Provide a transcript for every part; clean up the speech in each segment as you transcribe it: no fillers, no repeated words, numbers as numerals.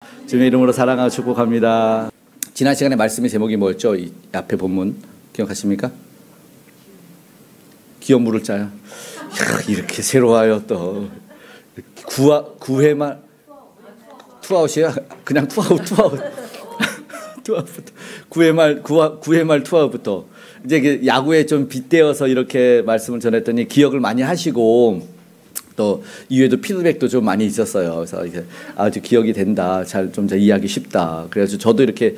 주님의 이름으로 사랑하고 축복합니다. 지난 시간에 말씀의 제목이 뭐였죠? 이 앞에 본문 기억하십니까? 기업 물을 자야. 야, 이렇게 새로워요 또. 구회말 투아웃이야? 그냥 투아웃. 투아웃부터 구회말 투아웃부터 이제 야구에 좀 빗대어서 이렇게 말씀을 전했더니 기억을 많이 하시고 또 이후에도 피드백도 좀 많이 있었어요. 그래서 이제 아주 기억이 된다, 잘 좀 이해하기 쉽다. 그래서 저도 이렇게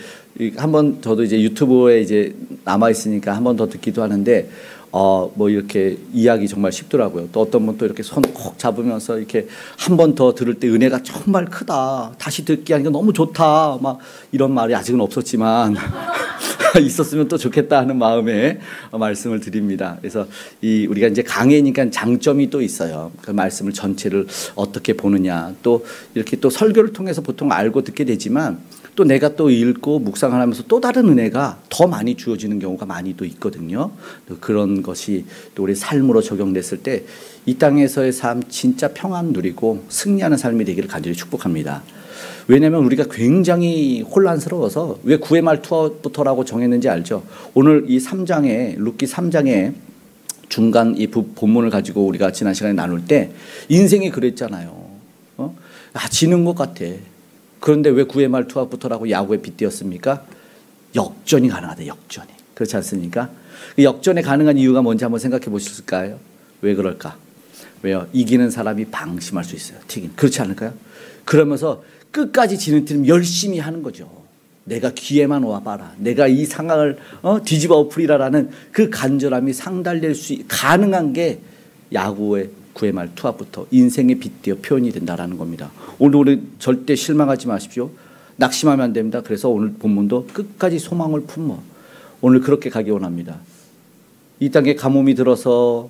한번 저도 이제 유튜브에 이제 남아 있으니까 한 번 더 듣기도 하는데 뭐 이렇게 이해하기 정말 쉽더라고요. 또 어떤 분 또 이렇게 손 콕 잡으면서 이렇게 한 번 더 들을 때 은혜가 정말 크다. 다시 듣기 하니까 너무 좋다. 막 이런 말이 아직은 없었지만 있었으면 또 좋겠다 하는 마음에 말씀을 드립니다. 그래서 우리가 이제 강해니까 장점이 또 있어요. 그 말씀을 전체를 어떻게 보느냐. 또 이렇게 또 설교를 통해서 보통 알고 듣게 되지만 또 내가 또 읽고 묵상을 하면서 또 다른 은혜가 더 많이 주어지는 경우가 많이 또 있거든요. 또 그런 것이 또 우리 삶으로 적용됐을 때 이 땅에서의 삶 진짜 평안 누리고 승리하는 삶이 되기를 간절히 축복합니다. 왜냐하면 우리가 굉장히 혼란스러워서 왜 9회 말 투아웃부터라고 정했는지 알죠? 오늘 이 3장에 룻기 3장에 중간 이 본문을 가지고 우리가 지난 시간에 나눌 때 인생이 그랬잖아요. 지는 것 같아. 그런데 왜 9회 말 투아웃부터라고 야구에 빗대었습니까? 역전이 가능하다. 역전이. 그렇지 않습니까? 역전에 가능한 이유가 뭔지 한번 생각해 보실까요? 왜 그럴까? 왜요? 이기는 사람이 방심할 수 있어요. 튀긴. 그렇지 않을까요? 그러면서 끝까지 지는 팀 열심히 하는 거죠. 내가 기회만 와봐라. 내가 이 상황을 뒤집어 엎으리라라는 그 간절함이 상달될 수 가능한 게 야구의 9회 말 투아웃부터 인생의 빗대어 표현이 된다라는 겁니다. 오늘 우리 절대 실망하지 마십시오. 낙심하면 안 됩니다. 그래서 오늘 본문도 끝까지 소망을 품어 오늘 그렇게 가기 원합니다. 이 땅에 가뭄이 들어서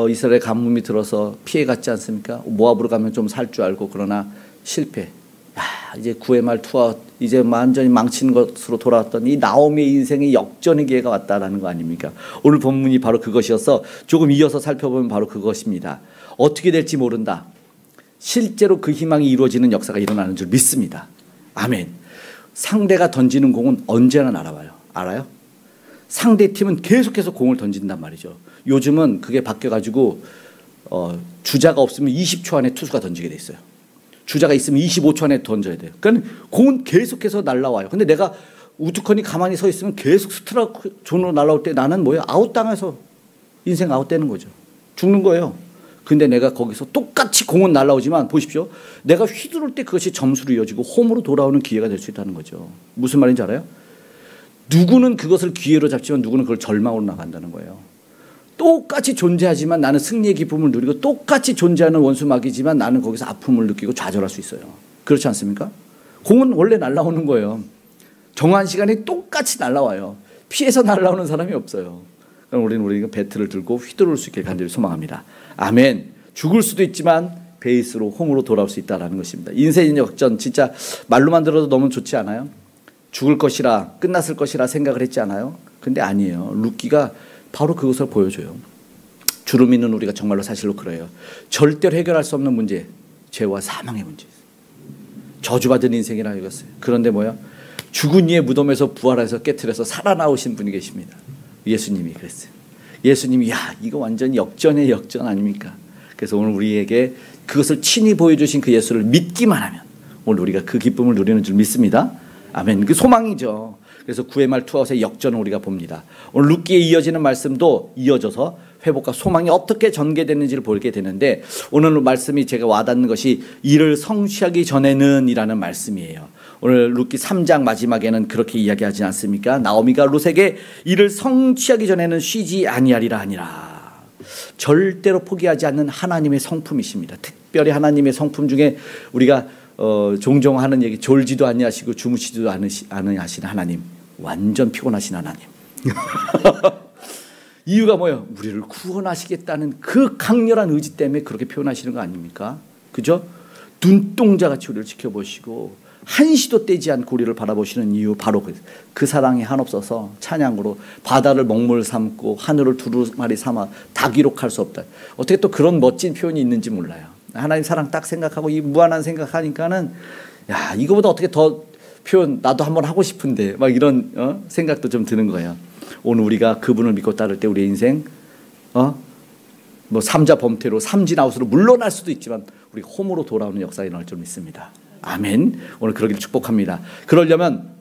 이스라엘 가뭄이 들어서 피해갔지 않습니까? 모압으로 가면 좀 살 줄 알고 그러나 실패. 이제 9회 말 투아웃 이제 완전히 망친 것으로 돌아왔던 이 나오미의 인생의 역전의 기회가 왔다라는 거 아닙니까? 오늘 본문이 바로 그것이어서 조금 이어서 살펴보면 바로 그것입니다. 어떻게 될지 모른다. 실제로 그 희망이 이루어지는 역사가 일어나는 줄 믿습니다. 아멘. 상대가 던지는 공은 언제나 날아와요. 알아요? 상대 팀은 계속해서 공을 던진단 말이죠. 요즘은 그게 바뀌어가지고 주자가 없으면 20초 안에 투수가 던지게 돼 있어요. 주자가 있으면 25초 안에 던져야 돼요. 그러니까 공은 계속해서 날아와요. 근데 내가 우두커니 가만히 서 있으면 계속 스트라이크 존으로 날아올 때 나는 뭐예요? 아웃당해서 인생 아웃되는 거죠. 죽는 거예요. 근데 내가 거기서 똑같이 공은 날아오지만 보십시오. 내가 휘두를 때 그것이 점수로 이어지고 홈으로 돌아오는 기회가 될 수 있다는 거죠. 무슨 말인지 알아요? 누구는 그것을 기회로 잡지만 누구는 그걸 절망으로 나간다는 거예요. 똑같이 존재하지만 나는 승리의 기쁨을 누리고 똑같이 존재하는 원수막이지만 나는 거기서 아픔을 느끼고 좌절할 수 있어요. 그렇지 않습니까? 공은 원래 날아오는 거예요. 정한 시간에 똑같이 날아와요. 피해서 날아오는 사람이 없어요. 그럼 우리는 배트를 들고 휘두를 수 있게 간절히 소망합니다. 아멘. 죽을 수도 있지만 베이스로 홈으로 돌아올 수 있다는 것입니다. 인생의 역전 진짜 말로만 들어도 너무 좋지 않아요? 죽을 것이라 끝났을 것이라 생각을 했지 않아요? 근데 아니에요. 룻기가 바로 그것을 보여줘요. 주로 믿는 우리가 정말로 사실로 그래요. 절대로 해결할 수 없는 문제, 죄와 사망의 문제. 저주받은 인생이라 이겼어요. 그런데 뭐야? 죽은 이의 무덤에서 부활해서 깨트려서 살아나오신 분이 계십니다. 예수님이 그랬어요. 예수님이 이거 완전 역전의 역전 아닙니까? 그래서 오늘 우리에게 그것을 친히 보여주신 그 예수를 믿기만 하면 오늘 우리가 그 기쁨을 누리는 줄 믿습니다. 아멘. 그 소망이죠. 그래서 9회 말 투아웃의 역전을 우리가 봅니다. 오늘 룻기에 이어지는 말씀도 이어져서 회복과 소망이 어떻게 전개되는지를 보게 되는데 오늘 말씀이 제가 와닿는 것이 이를 성취하기 전에는 이라는 말씀이에요. 오늘 룻기 3장 마지막에는 그렇게 이야기하지 않습니까? 나오미가 룻에게 이를 성취하기 전에는 쉬지 아니하리라 하니라. 절대로 포기하지 않는 하나님의 성품이십니다. 특별히 하나님의 성품 중에 우리가 종종 하는 얘기 졸지도 아니하시고 주무시지도 않으시는 하나님. 완전 피곤하신 하나님. 이유가 뭐예요? 우리를 구원하시겠다는 그 강렬한 의지 때문에 그렇게 표현하시는 거 아닙니까? 그죠? 눈동자같이 우리를 지켜보시고 한시도 떼지 않고 우리를 바라보시는 이유 바로 그 사랑이 한없어서 찬양으로 바다를 먹물 삼고 하늘을 두루마리 삼아 다 기록할 수 없다. 어떻게 또 그런 멋진 표현이 있는지 몰라요. 하나님 사랑 딱 생각하고 이 무한한 생각하니까는 야, 이거보다 어떻게 더 표현 나도 한번 하고 싶은데 막 이런 생각도 좀 드는 거예요. 오늘 우리가 그분을 믿고 따를 때 우리 인생 뭐 삼자 범퇴로 삼진아웃으로 물러날 수도 있지만 우리 홈으로 돌아오는 역사가 일어날 줄 믿습니다. 아멘. 오늘 그러기를 축복합니다. 그러려면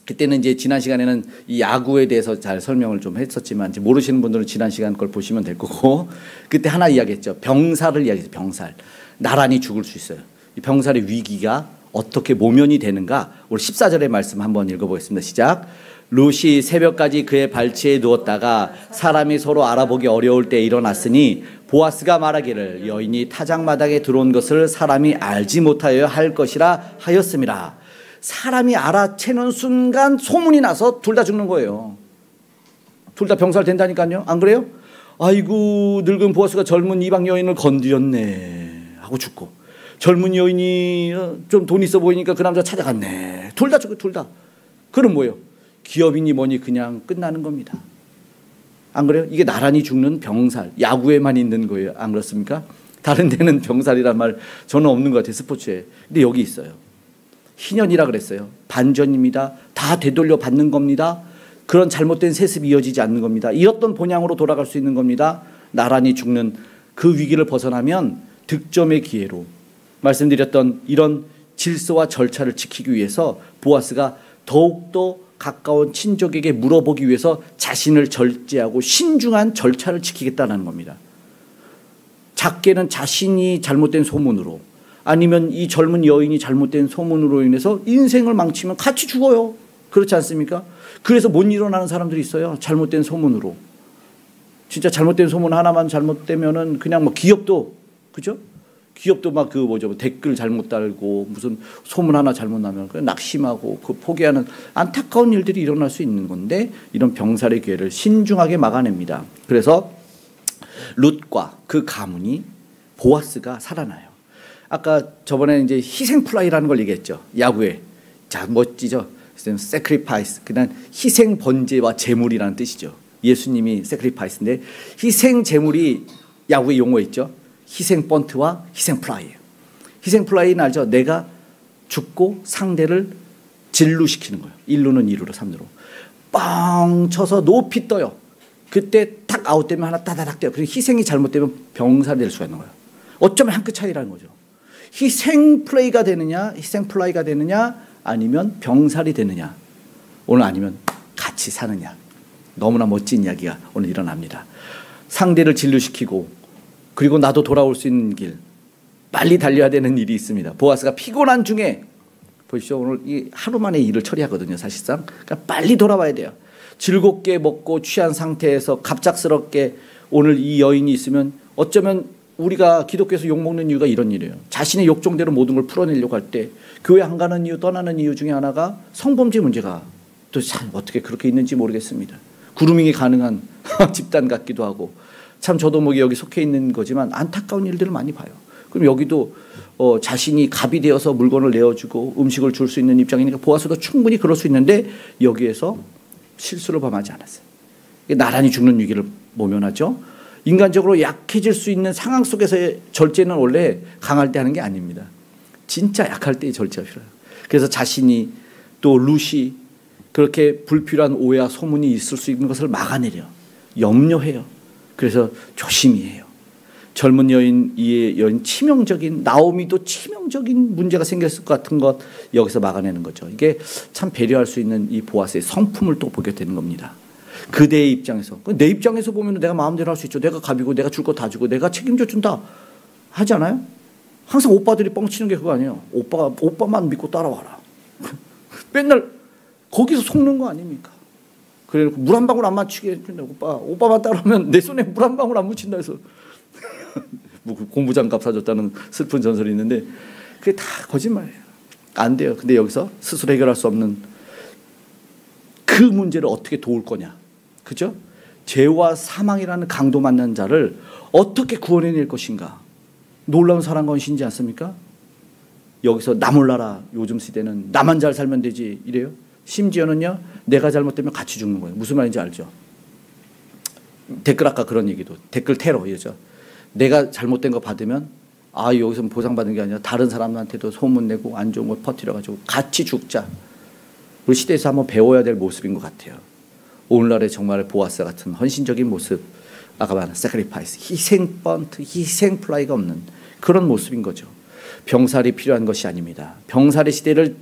그때는 이제 지난 시간에는 이 야구에 대해서 잘 설명을 좀 했었지만 이제 모르시는 분들은 지난 시간 걸 보시면 될 거고 그때 하나 이야기했죠. 병살을 이야기했어요. 병살. 나란히 죽을 수 있어요. 이 병살의 위기가 어떻게 모면이 되는가 우리 14절의 말씀 한번 읽어보겠습니다. 시작. 룻이 새벽까지 그의 발치에 누웠다가 사람이 서로 알아보기 어려울 때 일어났으니 보아스가 말하기를 여인이 타작마당에 들어온 것을 사람이 알지 못하여 할 것이라 하였습니다. 사람이 알아채는 순간 소문이 나서 둘 다 죽는 거예요. 둘 다 병살 된다니까요. 안 그래요? 아이고 늙은 보아스가 젊은 이방 여인을 건드렸네 하고 죽고 젊은 여인이 좀 돈 있어 보이니까 그 남자 찾아갔네. 둘 다 죽고 둘 다. 그럼 뭐예요? 기업이니 뭐니 그냥 끝나는 겁니다. 안 그래요? 이게 나란히 죽는 병살. 야구에만 있는 거예요. 안 그렇습니까? 다른 데는 병살이란 말 저는 없는 것 같아요. 스포츠에. 근데 여기 있어요. 희년이라 그랬어요. 반전입니다. 다 되돌려 받는 겁니다. 그런 잘못된 세습이 이어지지 않는 겁니다. 잃었던 본향으로 돌아갈 수 있는 겁니다. 나란히 죽는 그 위기를 벗어나면 득점의 기회로 말씀드렸던 이런 질서와 절차를 지키기 위해서 보아스가 더욱더 가까운 친족에게 물어보기 위해서 자신을 절제하고 신중한 절차를 지키겠다는 겁니다. 작게는 자신이 잘못된 소문으로 아니면 이 젊은 여인이 잘못된 소문으로 인해서 인생을 망치면 같이 죽어요. 그렇지 않습니까? 그래서 못 일어나는 사람들이 있어요. 잘못된 소문으로. 진짜 잘못된 소문 하나만 잘못되면은 그냥 뭐 기업도 그죠? 기업도 막 그 뭐죠 댓글 잘못 달고 무슨 소문 하나 잘못 나면 낙심하고 그 포기하는 안타까운 일들이 일어날 수 있는 건데 이런 병살의 기회를 신중하게 막아냅니다. 그래서 룻과 그 가문이 보아스가 살아나요. 아까 저번에 이제 희생 플라이라는 걸 얘기했죠. 야구에. 자, 멋지죠. sacrifice. 그냥 희생 번제와 제물이라는 뜻이죠. 예수님이 sacrifice인데 희생 제물이 야구의 용어 있죠. 희생 번트와 희생 플라이예요. 희생 플라이는 알죠? 내가 죽고 상대를 진루시키는 거예요. 1루는 2루로 3루로. 빵 쳐서 높이 떠요. 그때 탁 아웃되면 하나 따다닥 돼요. 그리고 희생이 잘못되면 병살이 될 수가 있는 거예요. 어쩌면 한 끗 차이라는 거죠. 희생 플레이가 되느냐, 희생 플라이가 되느냐, 아니면 병살이 되느냐. 오늘 아니면 같이 사느냐. 너무나 멋진 이야기가 오늘 일어납니다. 상대를 진루시키고 그리고 나도 돌아올 수 있는 길, 빨리 달려야 되는 일이 있습니다. 보아스가 피곤한 중에 보십시오. 오늘 이 하루 만에 일을 처리하거든요. 사실상. 그러니까 빨리 돌아와야 돼요. 즐겁게 먹고 취한 상태에서 갑작스럽게 오늘 이 여인이 있으면 어쩌면 우리가 기독교에서 욕먹는 이유가 이런 일이에요. 자신의 욕정대로 모든 걸 풀어내려고 할 때 교회 안 가는 이유, 떠나는 이유 중에 하나가 성범죄 문제가 또 참 어떻게 그렇게 있는지 모르겠습니다. 그루밍이 가능한 집단 같기도 하고 참 저도 뭐 여기 속해 있는 거지만 안타까운 일들을 많이 봐요. 그럼 여기도 자신이 갑이 되어서 물건을 내어주고 음식을 줄 수 있는 입장이니까 보아스도 충분히 그럴 수 있는데 여기에서 실수를 범하지 않았어요. 나란히 죽는 위기를 모면하죠. 인간적으로 약해질 수 있는 상황 속에서의 절제는 원래 강할 때 하는 게 아닙니다. 진짜 약할 때의 절제가 필요해요. 그래서 자신이 또 룻이 그렇게 불필요한 오해와 소문이 있을 수 있는 것을 막아내려 염려해요. 그래서 조심히 해요. 젊은 여인, 이 여인 치명적인, 나오미도 치명적인 문제가 생겼을 것 같은 것 여기서 막아내는 거죠. 이게 참 배려할 수 있는 이 보아스의 성품을 또 보게 되는 겁니다. 그대의 입장에서. 내 입장에서 보면 내가 마음대로 할 수 있죠. 내가 갑이고 내가 줄 거 다 주고 내가 책임져 준다 하지 않아요? 항상 오빠들이 뻥치는 게 그거 아니에요. 오빠만 믿고 따라와라. 맨날 거기서 속는 거 아닙니까? 그래 물 한 방울 안 맞추게 해준다. 오빠만 따라오면 내 손에 물 한 방울 안 묻힌다 해서 뭐 공부장갑 사줬다는 슬픈 전설이 있는데 그게 다 거짓말이에요. 안 돼요. 근데 여기서 스스로 해결할 수 없는 그 문제를 어떻게 도울 거냐. 그죠? 죄와 사망이라는 강도 만난 자를 어떻게 구원해낼 것인가. 놀라운 사랑 건신이지 않습니까? 여기서 나 몰라라. 요즘 시대는 나만 잘 살면 되지 이래요. 심지어는요. 내가 잘못되면 같이 죽는 거예요. 무슨 말인지 알죠? 댓글 아까 그런 얘기도 댓글 테러 이러죠. 내가 잘못된 거 받으면 아, 여기서 보상받는 게 아니라 다른 사람한테도 소문내고 안 좋은 거 퍼뜨려가지고 같이 죽자. 우리 시대에서 한번 배워야 될 모습인 것 같아요. 오늘날의 정말 보아스 같은 헌신적인 모습, 아까 말한 sacrifice, 희생 플라이가 없는 그런 모습인 거죠. 병살이 필요한 것이 아닙니다. 병살의 시대를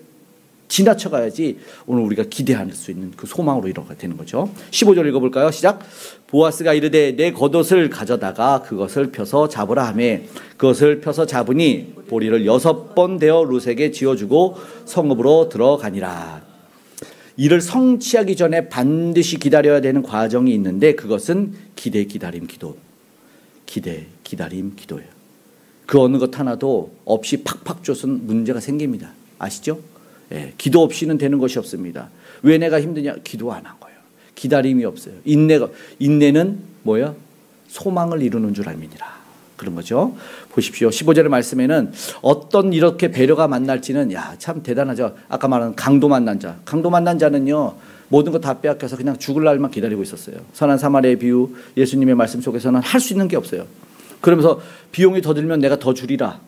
지나쳐가야지 오늘 우리가 기대할 수 있는 그 소망으로 이루어가 되는 거죠. 15절 읽어볼까요? 시작. 보아스가 이르되 내 겉옷을 가져다가 그것을 펴서 잡으라 하며 그것을 펴서 잡으니 보리를 6번 대어 룻에게 지어주고 성읍으로 들어가니라. 이를 성취하기 전에 반드시 기다려야 되는 과정이 있는데 그것은 기대, 기다림, 기도. 기대, 기다림, 기도예요. 그 어느 것 하나도 없이 팍팍 쫓은 문제가 생깁니다. 아시죠? 예, 기도 없이는 되는 것이 없습니다. 왜 내가 힘드냐? 기도 안 한 거예요. 기다림이 없어요. 인내는 뭐야? 소망을 이루는 줄 알미니라. 그런 거죠. 보십시오. 15절의 말씀에는 어떤 이렇게 배려가 만날지는 야, 참 대단하죠. 아까 말한 강도 만난 자. 강도 만난 자는요. 모든 거 다 빼앗겨서 그냥 죽을 날만 기다리고 있었어요. 선한 사마리아의 비유, 예수님의 말씀 속에서는 할 수 있는 게 없어요. 그러면서 비용이 더 들면 내가 더 주리라.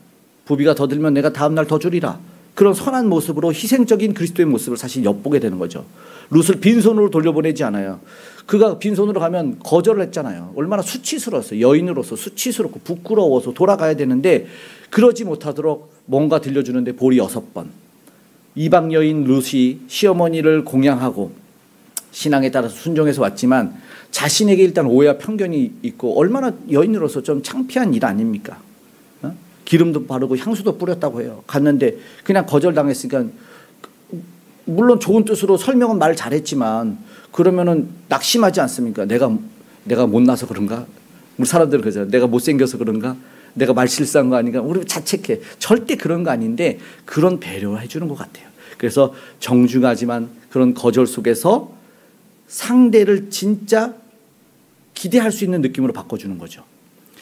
부비가 더 들면 내가 다음 날 더 주리라. 그런 선한 모습으로 희생적인 그리스도의 모습을 사실 엿보게 되는 거죠. 룻을 빈손으로 돌려보내지 않아요. 그가 빈손으로 가면 거절을 했잖아요. 얼마나 수치스러웠어요. 여인으로서 수치스럽고 부끄러워서 돌아가야 되는데 그러지 못하도록 뭔가 들려주는데 보리 6번. 이방 여인 룻이 시어머니를 공양하고 신앙에 따라서 순종해서 왔지만 자신에게 일단 오해와 편견이 있고 얼마나 여인으로서 좀 창피한 일 아닙니까? 기름도 바르고 향수도 뿌렸다고 해요. 갔는데 그냥 거절당했으니까 물론 좋은 뜻으로 설명은 말 잘했지만 그러면은 낙심하지 않습니까? 내가 못나서 그런가? 우리 사람들은 그러잖아요. 내가 못생겨서 그런가? 내가 말 실수한 거 아닌가? 우리 자책해. 절대 그런 거 아닌데 그런 배려를 해주는 것 같아요. 그래서 정중하지만 그런 거절 속에서 상대를 진짜 기대할 수 있는 느낌으로 바꿔주는 거죠.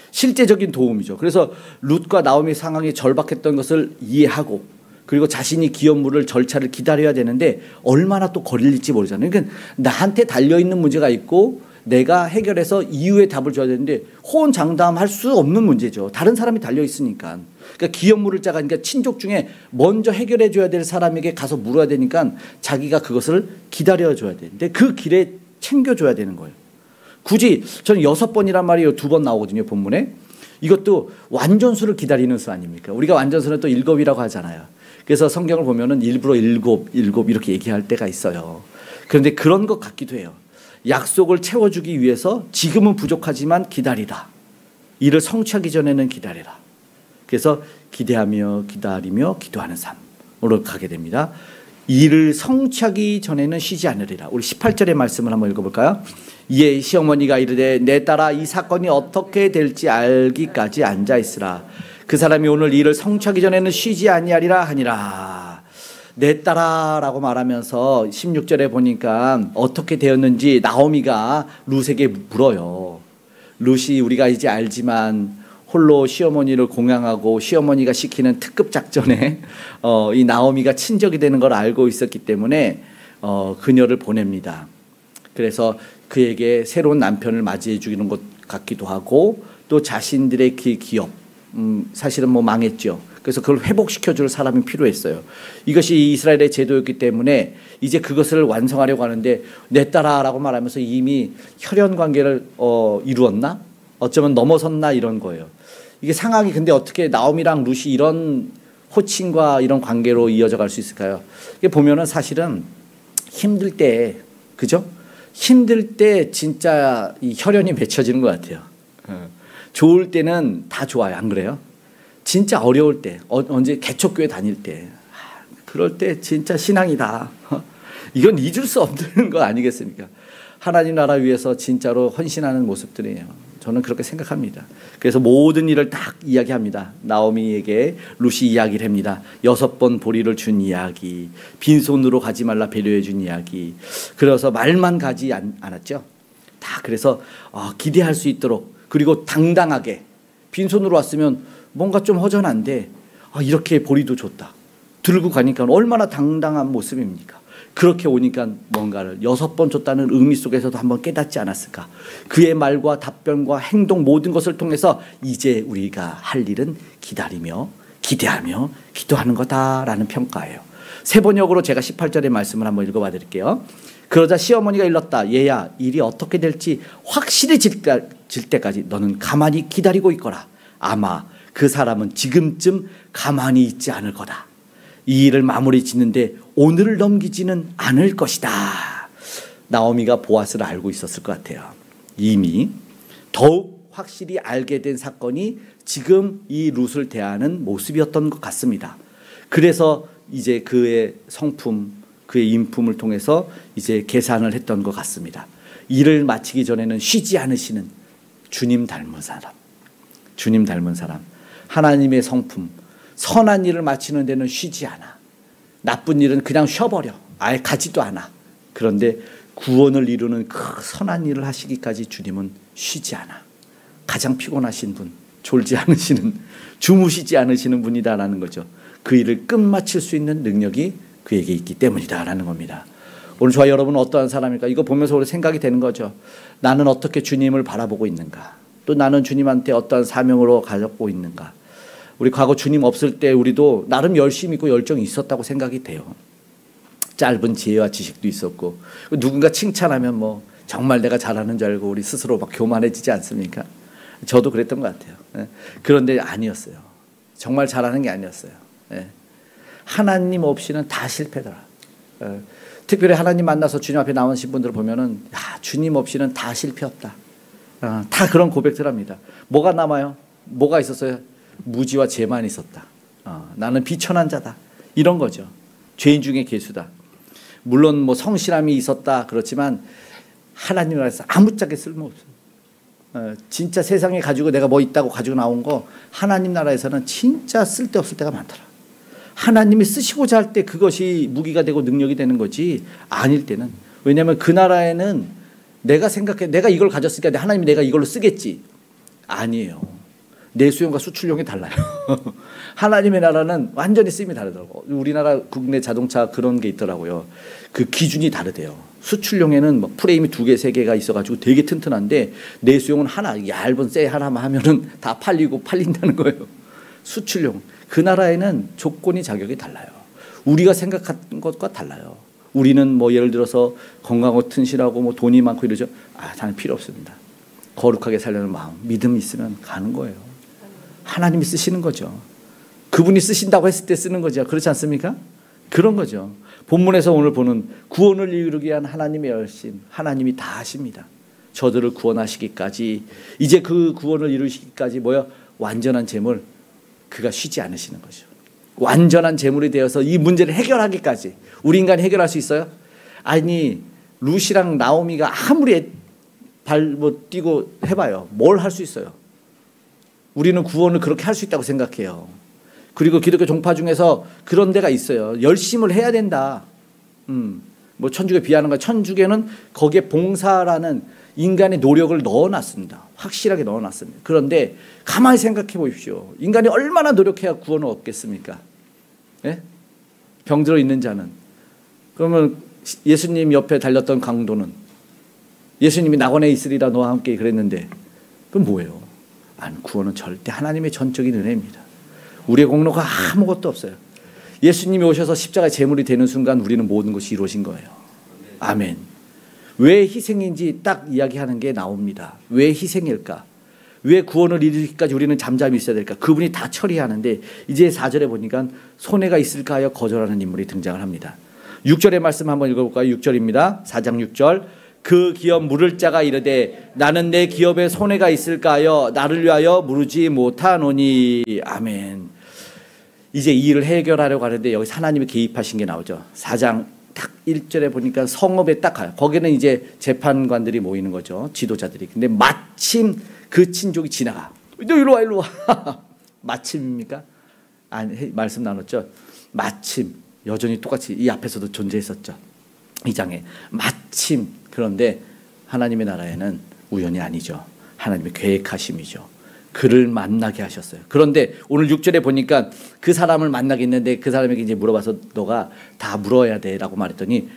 실제적인 도움이죠. 그래서 룻과 나오미 상황이 절박했던 것을 이해하고 그리고 자신이 기업 물을 절차를 기다려야 되는데 얼마나 또 걸릴지 모르잖아요. 그러니까 나한테 달려있는 문제가 있고 내가 해결해서 이후에 답을 줘야 되는데 호언장담할 수 없는 문제죠. 다른 사람이 달려있으니까. 그러니까 기업 물을 자가 그러니까 친족 중에 먼저 해결해 줘야 될 사람에게 가서 물어야 되니까 자기가 그것을 기다려 줘야 되는데 그 길에 챙겨줘야 되는 거예요. 굳이 저는 6번이란 말이 2번 나오거든요. 본문에. 이것도 완전수를 기다리는 수 아닙니까? 우리가 완전수는 또 7이라고 하잖아요. 그래서 성경을 보면은 일부러 7 이렇게 얘기할 때가 있어요. 그런데 그런 것 같기도 해요. 약속을 채워주기 위해서 지금은 부족하지만 기다리라. 이를 성취하기 전에는 기다리라. 그래서 기대하며 기다리며 기도하는 삶으로 가게 됩니다. 이를 성취하기 전에는 쉬지 않으리라. 우리 18절의 말씀을 한번 읽어볼까요? 이에 시어머니가 이르되 내 딸아 이 사건이 어떻게 될지 알기까지 앉아있으라. 그 사람이 오늘 일을 성취하기 전에는 쉬지 아니하리라 하니라. 내 딸아라고 말하면서 16절에 보니까 어떻게 되었는지 나오미가 룻에게 물어요. 룻이 우리가 이제 알지만 홀로 시어머니를 공양하고 시어머니가 시키는 특급 작전에 이 나오미가 친적이 되는 걸 알고 있었기 때문에 그녀를 보냅니다. 그래서 그에게 새로운 남편을 맞이해 주는 것 같기도 하고 또 자신들의 그 기업 사실은 뭐 망했죠. 그래서 그걸 회복시켜 줄 사람이 필요했어요. 이것이 이스라엘의 제도였기 때문에 이제 그것을 완성하려고 하는데 내 딸아라고 말하면서 이미 혈연 관계를 이루었나? 어쩌면 넘어섰나 이런 거예요. 이게 상황이 근데 어떻게 나오미랑 룻이 이런 호칭과 이런 관계로 이어져 갈 수 있을까요? 이게 보면은 사실은 힘들 때, 그죠? 힘들 때 진짜 이 혈연이 맺혀지는 것 같아요. 좋을 때는 다 좋아요. 안 그래요? 진짜 어려울 때, 언제 개척교회 다닐 때, 그럴 때 진짜 신앙이다. 이건 잊을 수 없는 거 아니겠습니까? 하나님 나라 위해서 진짜로 헌신하는 모습들이에요. 저는 그렇게 생각합니다. 그래서 모든 일을 딱 이야기합니다. 나오미에게 룻이 이야기를 합니다. 6번 보리를 준 이야기, 빈손으로 가지 말라 배려해 준 이야기. 그래서 말만 가지 않았죠. 다 그래서 기대할 수 있도록 그리고 당당하게 빈손으로 왔으면 뭔가 좀 허전한데 이렇게 보리도 줬다. 들고 가니까 얼마나 당당한 모습입니까? 그렇게 오니까 뭔가를 6번 줬다는 의미 속에서도 한번 깨닫지 않았을까. 그의 말과 답변과 행동 모든 것을 통해서 이제 우리가 할 일은 기다리며 기대하며 기도하는 거다라는 평가예요. 세 번역으로 제가 18절의 말씀을 한번 읽어봐 드릴게요. 그러자 시어머니가 일렀다. 얘야, 일이 어떻게 될지 확실해질 때까지 너는 가만히 기다리고 있거라. 아마 그 사람은 지금쯤 가만히 있지 않을 거다. 이 일을 마무리 짓는데 오늘을 넘기지는 않을 것이다. 나오미가 보아스를 알고 있었을 것 같아요. 이미 더욱 확실히 알게 된 사건이 지금 이 룻을 대하는 모습이었던 것 같습니다. 그래서 이제 그의 성품, 그의 인품을 통해서 이제 계산을 했던 것 같습니다. 일을 마치기 전에는 쉬지 않으시는 주님 닮은 사람, 주님 닮은 사람, 하나님의 성품, 선한 일을 마치는 데는 쉬지 않아. 나쁜 일은 그냥 쉬어버려. 아예 가지도 않아. 그런데 구원을 이루는 그 선한 일을 하시기까지 주님은 쉬지 않아. 가장 피곤하신 분, 졸지 않으시는, 주무시지 않으시는 분이다라는 거죠. 그 일을 끝마칠 수 있는 능력이 그에게 있기 때문이다라는 겁니다. 오늘 저와 여러분은 어떠한 사람일까? 이거 보면서 우리 생각이 되는 거죠. 나는 어떻게 주님을 바라보고 있는가? 또 나는 주님한테 어떠한 사명으로 가졌고 있는가? 우리 과거 주님 없을 때 우리도 나름 열심히 있고 열정이 있었다고 생각이 돼요. 짧은 지혜와 지식도 있었고, 누군가 칭찬하면 뭐 정말 내가 잘하는 줄 알고 우리 스스로 막 교만해지지 않습니까? 저도 그랬던 것 같아요. 그런데 아니었어요. 정말 잘하는 게 아니었어요. 하나님 없이는 다 실패더라. 특별히 하나님 만나서 주님 앞에 나오신 분들을 보면은 주님 없이는 다 실패였다. 다 그런 고백들 합니다. 뭐가 남아요? 뭐가 있었어요? 무지와 죄만 있었다. 나는 비천한 자다. 이런 거죠. 죄인 중에 괴수다. 물론 뭐 성실함이 있었다. 그렇지만 하나님 나라에서 아무짝에 쓸모없어요. 진짜 세상에 가지고 내가 뭐 있다고 가지고 나온 거 하나님 나라에서는 진짜 쓸데없을 때가 많더라. 하나님이 쓰시고자 할 때 그것이 무기가 되고 능력이 되는 거지 아닐 때는. 왜냐하면 그 나라에는 내가 생각해 내가 이걸 가졌으니까 하나님이 내가 이걸로 쓰겠지. 아니에요. 내수용과 수출용이 달라요. 하나님의 나라는 완전히 쓰임이 다르더라고요. 우리나라 국내 자동차 그런 게 있더라고요. 그 기준이 다르대요. 수출용에는 뭐 프레임이 2개, 3개가 있어가지고 되게 튼튼한데 내수용은 하나, 얇은 쇠 하나만 하면은 다 팔린다는 거예요. 수출용. 그 나라에는 조건이 자격이 달라요. 우리가 생각한 것과 달라요. 우리는 뭐 예를 들어서 건강하고 튼실하고 뭐 돈이 많고 이러죠. 저는 필요 없습니다. 거룩하게 살려는 마음, 믿음이 있으면 가는 거예요. 하나님이 쓰시는 거죠. 그분이 쓰신다고 했을 때 쓰는 거죠. 그렇지 않습니까? 그런 거죠. 본문에서 오늘 보는 구원을 이루기 위한 하나님의 열심, 하나님이 다 하십니다. 저들을 구원하시기까지, 이제 그 구원을 이루시기까지 완전한 재물, 그가 쉬지 않으시는 거죠. 완전한 재물이 되어서 이 문제를 해결하기까지. 우리 인간이 해결할 수 있어요? 아니, 룻이랑 나오미가 아무리 발 뛰고 해봐요. 뭘 할 수 있어요? 우리는 구원을 그렇게 할 수 있다고 생각해요. 그리고 기독교 종파 중에서 그런 데가 있어요. 열심을 해야 된다. 뭐 천주교 비하하는 거, 천주교는 거기에 봉사라는 인간의 노력을 넣어놨습니다. 확실하게 넣어놨습니다. 그런데 가만히 생각해 보십시오. 인간이 얼마나 노력해야 구원을 얻겠습니까? 예? 병들어 있는 자는. 그러면 예수님 옆에 달렸던 강도는 예수님이 낙원에 있으리라 너와 함께 그랬는데 그건 뭐예요? 구원은 절대 하나님의 전적인 은혜입니다. 우리의 공로가 아무것도 없어요. 예수님이 오셔서 십자가의 제물이 되는 순간 우리는 모든 것이 이루어진 거예요. 아멘. 왜 희생인지 딱 이야기하는 게 나옵니다. 왜 희생일까? 왜 구원을 이루기까지 우리는 잠잠히 있어야 될까? 그분이 다 처리하는데 이제 4절에 보니까 손해가 있을까 하여 거절하는 인물이 등장을 합니다. 6절의 말씀 한번 읽어볼까요? 6절입니다. 4장 6절. 그 기업 물을 자가 이르되 나는 내 기업에 손해가 있을까 하여 나를 위하여 물으지 못하노니. 아멘. 이제 이 일을 해결하려고 하는데 여기 하나님이 개입하신 게 나오죠. 4장 딱 1절에 보니까 성읍에 딱 가요. 거기는 이제 재판관들이 모이는 거죠. 지도자들이. 근데 마침 그 친족이 지나가. 너 이리 와, 이리 와. 마침입니까? 아니, 말씀 나눴죠. 마침. 여전히 똑같이 이 앞에서도 존재했었죠. 이 장에. 마침. 그런데 하나님의 나라에는 우연이 아니죠. 하나님의 계획하심이죠. 그를 만나게 하셨어요. 그런데 오늘 6절에 보니까 그 사람을 만나겠는데 그 사람에게 이제 물어봐서 너가 다 물어야 돼라고 말했더니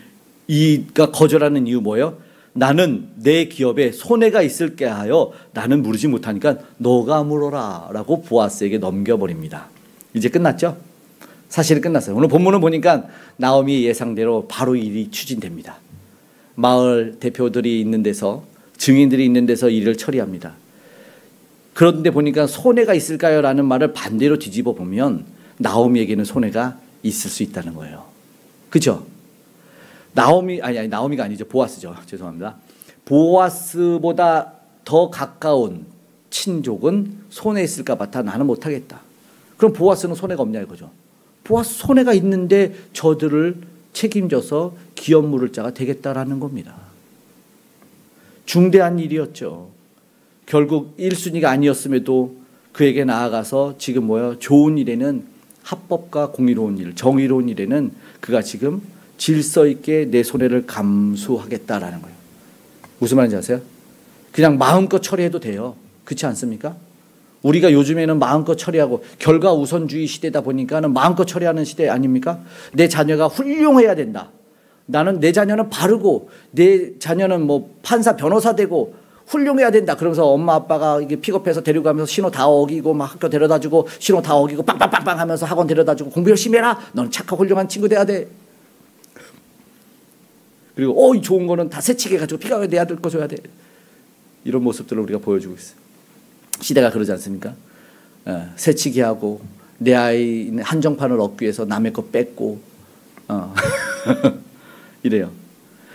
이가 거절하는 이유 뭐예요? 나는 내 기업에 손해가 있을게 하여 나는 물으지 못하니까 너가 물어라 라고 보아스에게 넘겨버립니다. 이제 끝났죠? 사실은 끝났어요. 오늘 본문을 보니까 나오미 예상대로 바로 일이 추진됩니다. 마을 대표들이 있는 데서 증인들이 있는 데서 일을 처리합니다. 그런데 보니까 손해가 있을까요? 라는 말을 반대로 뒤집어 보면 나오미에게는 손해가 있을 수 있다는 거예요. 그죠? 나오미가 아니죠. 보아스죠. 죄송합니다. 보아스보다 더 가까운 친족은 손해 있을까 봐다 나는 못하겠다. 그럼 보아스는 손해가 없냐 이거죠. 보아스 손해가 있는데 저들을 책임져서 기업 물을 자가 되겠다라는 겁니다. 중대한 일이었죠. 결국 1순위가 아니었음에도 그에게 나아가서 지금 좋은 일에는 합법과 공의로운 일, 정의로운 일에는 그가 지금 질서 있게 내 손해를 감수하겠다라는 거예요. 무슨 말인지 아세요? 그냥 마음껏 처리해도 돼요. 그렇지 않습니까? 우리가 요즘에는 마음껏 처리하고 결과 우선주의 시대다 보니까는 마음껏 처리하는 시대 아닙니까? 내 자녀가 훌륭해야 된다. 나는 내 자녀는 바르고 내 자녀는 판사 변호사 되고 훌륭해야 된다. 그러면서 엄마 아빠가 이게 픽업해서 데리고 가면서 신호 다 어기고 막 학교 데려다주고 신호 다 어기고 빵빵빵빵 하면서 학원 데려다주고 공부 열심히 해라. 너는 착하고 훌륭한 친구 돼야 돼. 그리고 이 좋은 거는 다 새치게 가지고 피가 내 아들 거 줘야 돼. 이런 모습들을 우리가 보여주고 있어요. 시대가 그러지 않습니까? 새치기 하고 내 아이 한정판을 얻기 위해서 남의 거 뺏고 이래요.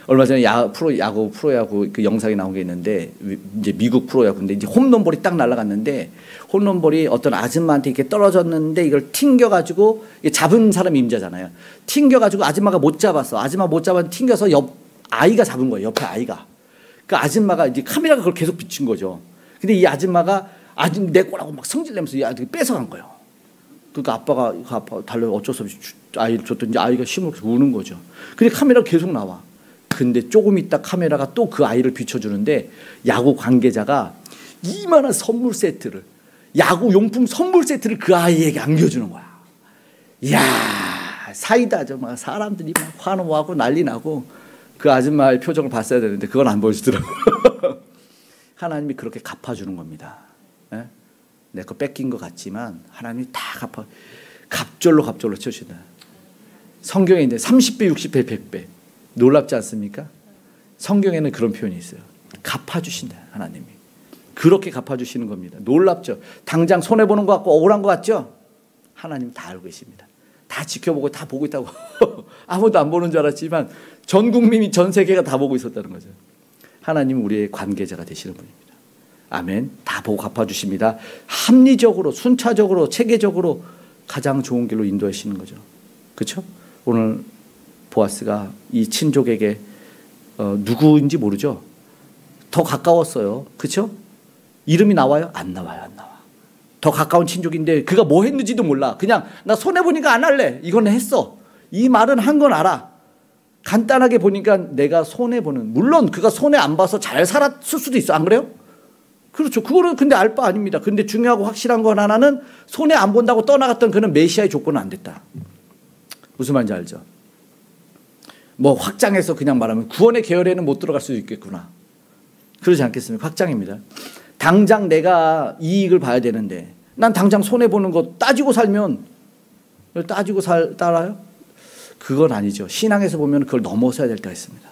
얼마 전에 프로야구 그 영상이 나온 게 있는데 이제 미국 프로야구인데 이제 홈런볼이 딱 날아갔는데 홈런볼이 어떤 아줌마한테 이렇게 떨어졌는데 이걸 튕겨가지고 잡은 사람이 임자잖아요. 튕겨가지고 아줌마가 못 잡았어. 아줌마 못 잡았는데 튕겨서 옆 아이가 잡은 거예요. 옆에 아이가. 그 아줌마가 이제 카메라가 그걸 계속 비춘 거죠. 근데 이 아줌마가 내 거라고 막 성질내면서 이 아이를 뺏어간 거예요. 그러니까 아빠가 달려 어쩔 수 없이 아이를 줬더니 아이가 시무룩해서 우는 거죠. 근데 카메라가 계속 나와. 근데 조금 있다 카메라가 또 그 아이를 비춰주는데 야구 관계자가 이만한 선물 세트를 야구 용품 선물 세트를 그 아이에게 안겨주는 거야. 이야 사이다 정말 사람들이 막 환호하고 난리 나고 그 아줌마의 표정을 봤어야 되는데 그건 안 보여주더라고. 하나님이 그렇게 갚아주는 겁니다. 내 거 뺏긴 것 같지만 하나님이 다 갑절로 쳐주신다. 성경에 있는데 30배, 60배, 100배. 놀랍지 않습니까? 성경에는 그런 표현이 있어요. 갚아주신다 하나님이. 그렇게 갚아주시는 겁니다. 놀랍죠? 당장 손해보는 것 같고 억울한 것 같죠? 하나님 다 알고 계십니다. 다 지켜보고 다 보고 있다고. 아무도 안 보는 줄 알았지만 전 국민이 전 세계가 다 보고 있었다는 거죠. 하나님은 우리의 관계자가 되시는 분입니다. 아멘. 다 보고 갚아주십니다. 합리적으로 순차적으로 체계적으로 가장 좋은 길로 인도하시는 거죠. 그렇죠? 오늘 보아스가 이 친족에게 누구인지 모르죠. 더 가까웠어요. 그렇죠? 이름이 나와요? 안 나와요. 안 나와. 더 가까운 친족인데 그가 뭐 했는지도 몰라. 그냥 나 손해보니까 안 할래. 이건 했어. 이 말은 한 건 알아. 간단하게 보니까 내가 손해보는, 물론 그가 손해 안 봐서 잘 살았을 수도 있어. 안 그래요? 그렇죠. 그거는 근데 알 바 아닙니다. 근데 중요하고 확실한 건 하나는 손해 안 본다고 떠나갔던 그는 메시아의 조건은 안 됐다. 무슨 말인지 알죠? 확장해서 그냥 말하면 구원의 계열에는 못 들어갈 수도 있겠구나. 그러지 않겠습니까? 확장입니다. 당장 내가 이익을 봐야 되는데 난 당장 손해보는 거 따지고 살면 따라요? 그건 아니죠. 신앙에서 보면 그걸 넘어서야 될 때가 있습니다.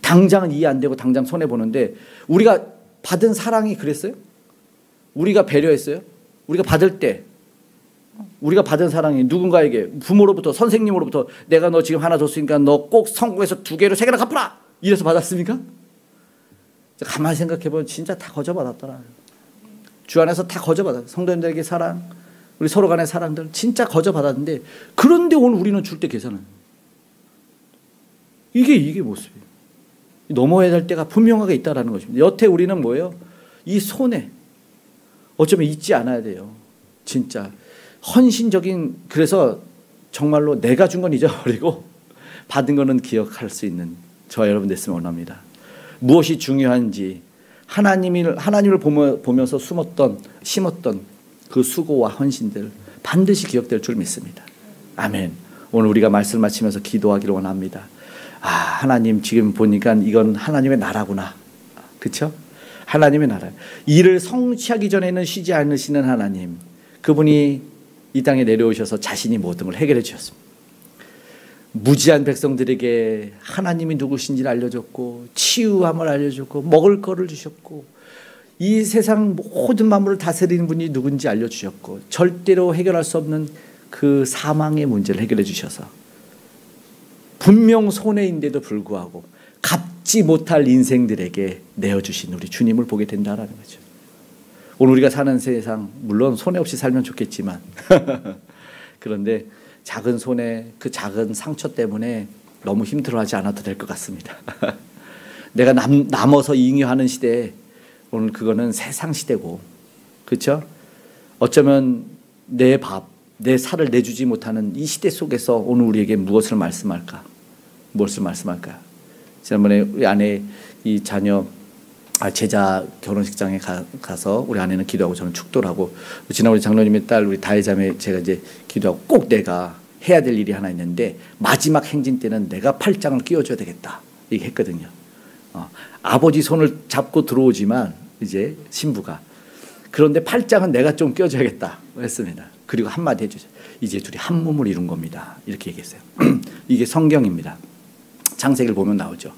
당장은 이해 안 되고 당장 손해보는데 우리가 받은 사랑이 그랬어요? 우리가 배려했어요? 우리가 받을 때 우리가 받은 사랑이 누군가에게 부모로부터 선생님으로부터 내가 너 지금 하나 줬으니까 너 꼭 성공해서 2개로 3개나 갚아라 이래서 받았습니까? 가만히 생각해보면 진짜 다 거저받았더라. 주 안에서 다 거저받았어요. 성도님들에게 사랑, 우리 서로 간의 사랑들 진짜 거저받았는데 그런데 오늘 우리는 줄 때 계산은 이게 모습이에요. 넘어야 될 때가 분명하게 있다는 것입니다. 여태 우리는 뭐예요? 이 손해 어쩌면 잊지 않아야 돼요. 진짜 헌신적인, 그래서 정말로 내가 준 건 잊어버리고 받은 거는 기억할 수 있는 저와 여러분 됐으면 원합니다. 무엇이 중요한지 하나님을 보면서 심었던 그 수고와 헌신들 반드시 기억될 줄 믿습니다. 아멘. 오늘 우리가 말씀을 마치면서 기도하기를 원합니다. 하나님 지금 보니까 이건 하나님의 나라구나. 그렇죠? 하나님의 나라. 일을 성취하기 전에는 쉬지 않으시는 하나님. 그분이 이 땅에 내려오셔서 자신이 모든 걸 해결해 주셨습니다. 무지한 백성들에게 하나님이 누구신지를 알려줬고 치유함을 알려줬고 먹을 거를 주셨고 이 세상 모든 만물을 다스리는 분이 누군지 알려주셨고 절대로 해결할 수 없는 그 사망의 문제를 해결해 주셔서 분명 손해인데도 불구하고 갚지 못할 인생들에게 내어주신 우리 주님을 보게 된다는 거죠. 오늘 우리가 사는 세상 물론 손해 없이 살면 좋겠지만 그런데 작은 손해, 그 작은 상처 때문에 너무 힘들어하지 않아도 될 것 같습니다. 내가 남어서 잉여하는 시대에 오늘 그거는 세상 시대고, 그렇죠? 어쩌면 내 밥, 내 살을 내주지 못하는 이 시대 속에서 오늘 우리에게 무엇을 말씀할까? 무엇을 말씀할까? 지난번에 우리 아내 이 자녀 제자 결혼식장에 가서 우리 아내는 기도하고 저는 축도를 하고 지난 우리 장로님의 딸 우리 다혜자매 제가 이제 기도하고 꼭 내가 해야 될 일이 하나 있는데 마지막 행진 때는 내가 팔짱을 끼워줘야 되겠다 이렇게 했거든요. 아버지 손을 잡고 들어오지만 이제 신부가 그런데 팔짱은 내가 좀 끼워줘야겠다 했습니다. 그리고 한마디 해주죠. 이제 둘이 한 몸을 이룬 겁니다. 이렇게 얘기했어요. 이게 성경입니다. 창세기를 보면 나오죠.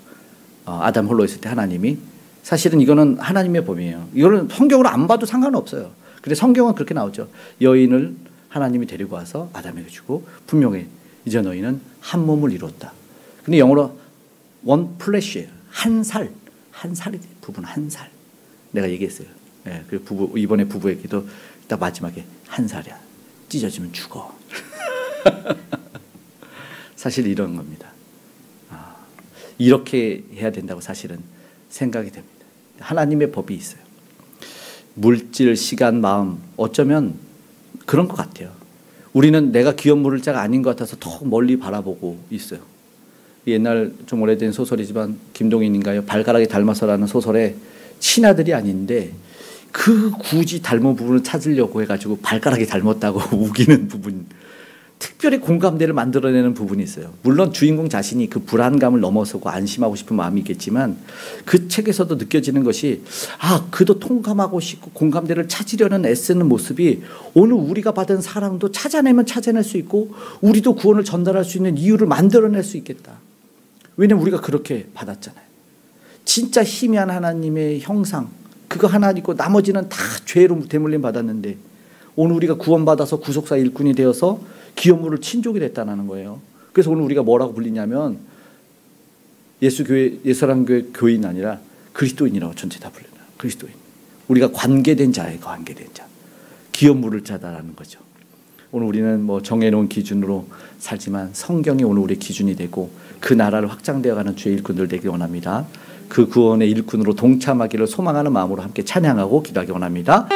아담 홀로 있을 때 하나님이 사실은 이거는 하나님의 법이에요. 이거는 성경으로 안 봐도 상관없어요. 근데 성경은 그렇게 나오죠. 여인을 하나님이 데리고 와서 아담에게 주고 분명히 이제 너희는 한 몸을 이뤘다. 근데 영어로 one flesh예요. 한 살이 돼. 부부는 한 살. 내가 얘기했어요. 네, 그 부부 이번에 부부에게도 딱 마지막에 한 살이야. 찢어지면 죽어. 사실 이런 겁니다. 이렇게 해야 된다고 사실은 생각이 됩니다. 하나님의 법이 있어요. 물질, 시간, 마음 어쩌면 그런 것 같아요. 우리는 내가 기업 물을 자가 아닌 것 같아서 더 멀리 바라보고 있어요. 옛날 좀 오래된 소설이지만 김동인인가요? 발가락이 닮아서라는 소설에 친아들이 아닌데 그 굳이 닮은 부분을 찾으려고 해가지고 발가락이 닮았다고 우기는 부분, 특별히 공감대를 만들어내는 부분이 있어요. 물론 주인공 자신이 그 불안감을 넘어서고 안심하고 싶은 마음이 있겠지만 그 책에서도 느껴지는 것이 그도 통감하고 싶고 공감대를 찾으려는 애쓰는 모습이 오늘 우리가 받은 사랑도 찾아내면 찾아낼 수 있고 우리도 구원을 전달할 수 있는 이유를 만들어낼 수 있겠다. 왜냐면 우리가 그렇게 받았잖아요. 진짜 희미한 하나님의 형상 그거 하나 있고 나머지는 다 죄로 대물림 받았는데 오늘 우리가 구원받아서 구속사 일꾼이 되어서 기업물을 친족이 됐다는 거예요. 그래서 오늘 우리가 뭐라고 불리냐면 예수사랑교회 교인 아니라 그리스도인이라고 전체 다 불려요. 그리스도인. 우리가 관계된 자예요. 관계된 자. 기업물을 자다라는 거죠. 오늘 우리는 뭐 정해놓은 기준으로 살지만 성경이 오늘 우리의 기준이 되고 그 나라를 확장되어가는 주의 일꾼들 되길 원합니다. 그 구원의 일꾼으로 동참하기를 소망하는 마음으로 함께 찬양하고 기도하기 원합니다.